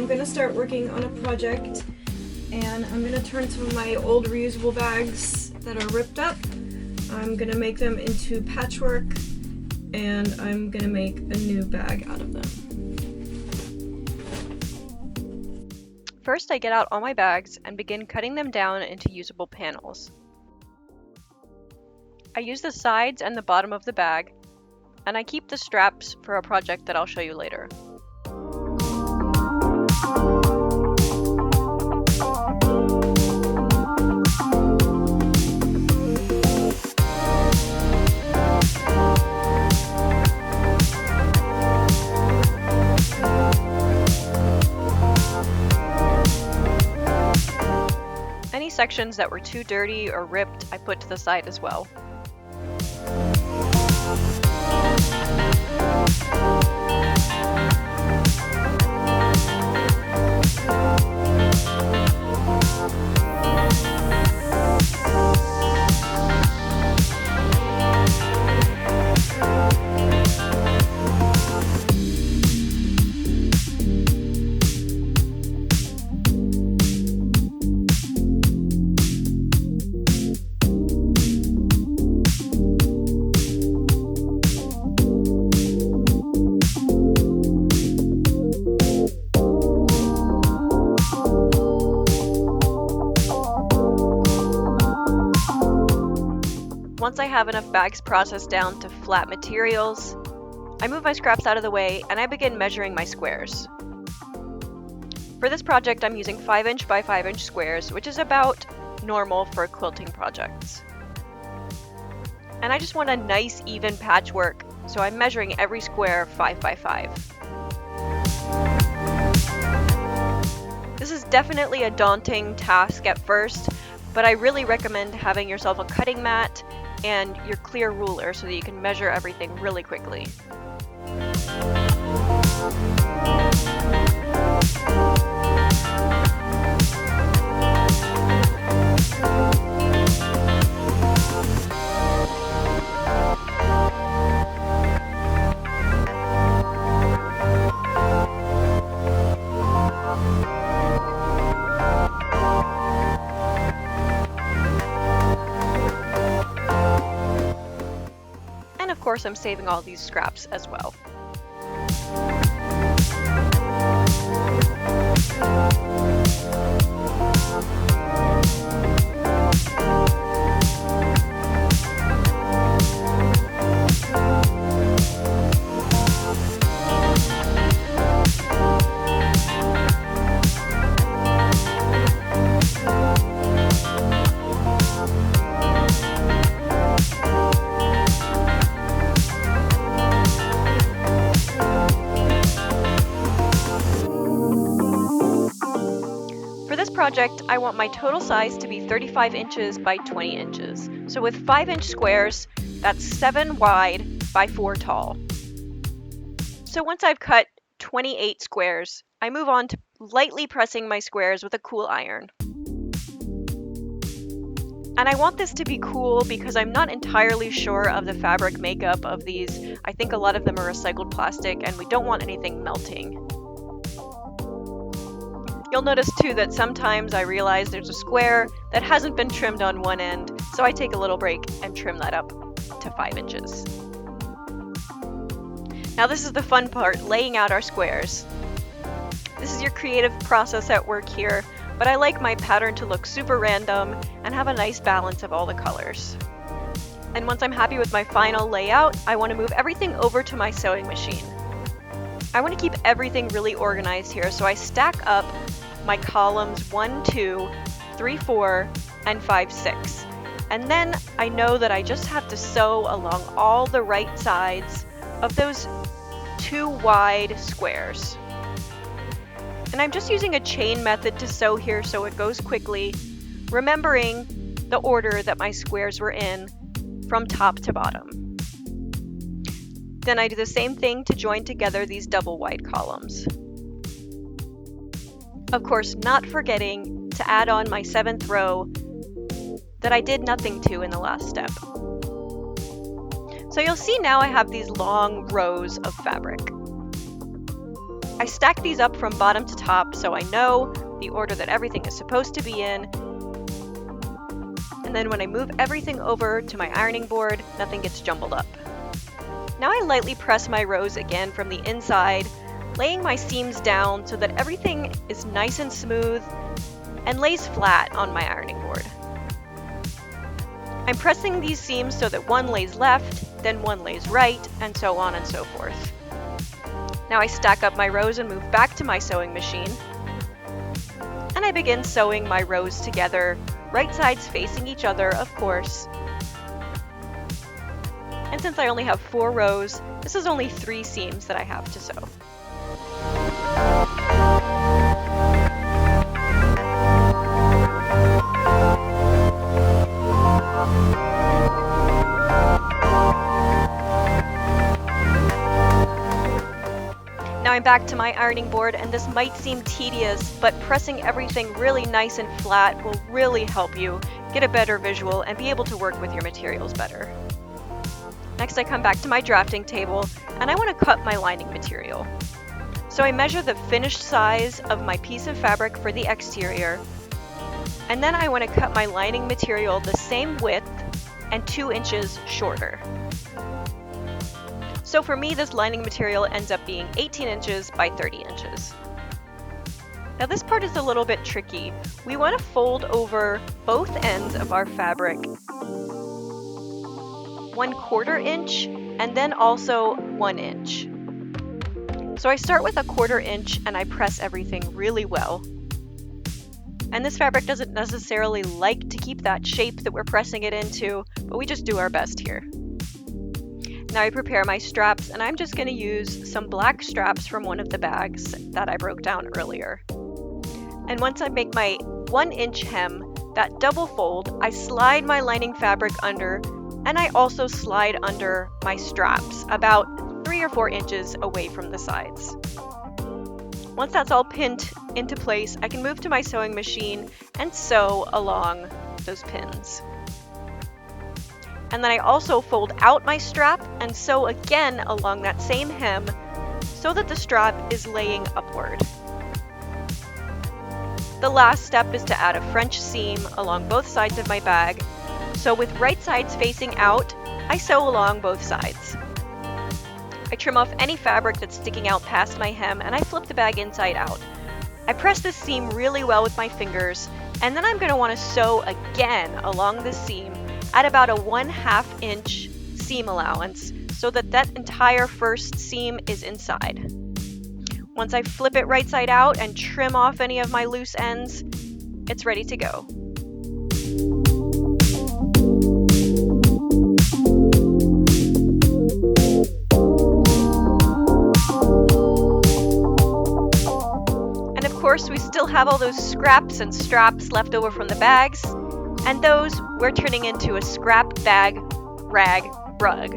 I'm going to start working on a project, and I'm going to turn some of my old reusable bags that are ripped up. I'm going to make them into patchwork, and I'm going to make a new bag out of them. First, I get out all my bags and begin cutting them down into usable panels. I use the sides and the bottom of the bag, and I keep the straps for a project that I'll show you later. Any sections that were too dirty or ripped, I put to the side as well. Once I have enough bags processed down to flat materials, I move my scraps out of the way and I begin measuring my squares. For this project, I'm using 5" by 5" squares, which is about normal for quilting projects. And I just want a nice even patchwork, so I'm measuring every square 5 by 5. This is definitely a daunting task at first, but I really recommend having yourself a cutting mat and your clear ruler so that you can measure everything really quickly. Of course, I'm saving all these scraps as well. Project, I want my total size to be 35 inches by 20 inches. So with 5" squares, that's 7 wide by 4 tall. So once I've cut 28 squares, I move on to lightly pressing my squares with a cool iron. And I want this to be cool because I'm not entirely sure of the fabric makeup of these. I think a lot of them are recycled plastic and we don't want anything melting. You'll notice too that sometimes I realize there's a square that hasn't been trimmed on one end, so I take a little break and trim that up to 5 inches. Now this is the fun part, laying out our squares. This is your creative process at work here, but I like my pattern to look super random and have a nice balance of all the colors. And once I'm happy with my final layout, I want to move everything over to my sewing machine. I want to keep everything really organized here, so I stack up my columns 1, 2, 3, 4, and 5, 6. And then I know that I just have to sew along all the right sides of those 2 wide squares. And I'm just using a chain method to sew here so it goes quickly, remembering the order that my squares were in from top to bottom. Then I do the same thing to join together these double wide columns. Of course, not forgetting to add on my 7th row that I did nothing to in the last step. So you'll see now I have these long rows of fabric. I stack these up from bottom to top so I know the order that everything is supposed to be in. And then when I move everything over to my ironing board, nothing gets jumbled up. Now I lightly press my rows again from the inside, laying my seams down so that everything is nice and smooth and lays flat on my ironing board. I'm pressing these seams so that one lays left, then one lays right, and so on and so forth. Now I stack up my rows and move back to my sewing machine. And I begin sewing my rows together, right sides facing each other, of course. And since I only have 4 rows, this is only 3 seams that I have to sew. Now I'm back to my ironing board, and this might seem tedious, but pressing everything really nice and flat will really help you get a better visual and be able to work with your materials better. Next I come back to my drafting table, and I want to cut my lining material. So I measure the finished size of my piece of fabric for the exterior, and then I want to cut my lining material the same width and 2 inches shorter. So for me, this lining material ends up being 18 inches by 30 inches. Now this part is a little bit tricky. We want to fold over both ends of our fabric 1/4 inch and then also 1 inch. So I start with a 1/4 inch and I press everything really well. And this fabric doesn't necessarily like to keep that shape that we're pressing it into, but we just do our best here. Now I prepare my straps, and I'm just going to use some black straps from one of the bags that I broke down earlier. And once I make my 1 inch hem, that double fold, I slide my lining fabric under, and I also slide under my straps about 3 or 4 inches away from the sides. Once that's all pinned into place, I can move to my sewing machine and sew along those pins. And then I also fold out my strap and sew again along that same hem so that the strap is laying upward. The last step is to add a French seam along both sides of my bag. So with right sides facing out, I sew along both sides. I trim off any fabric that's sticking out past my hem, and I flip the bag inside out. I press this seam really well with my fingers, and then I'm going to want to sew again along this seam at about a 1/2 inch seam allowance so that that entire first seam is inside. Once I flip it right side out and trim off any of my loose ends, it's ready to go. And of course, we still have all those scraps and straps left over from the bags, and those we're turning into a scrap bag rag rug.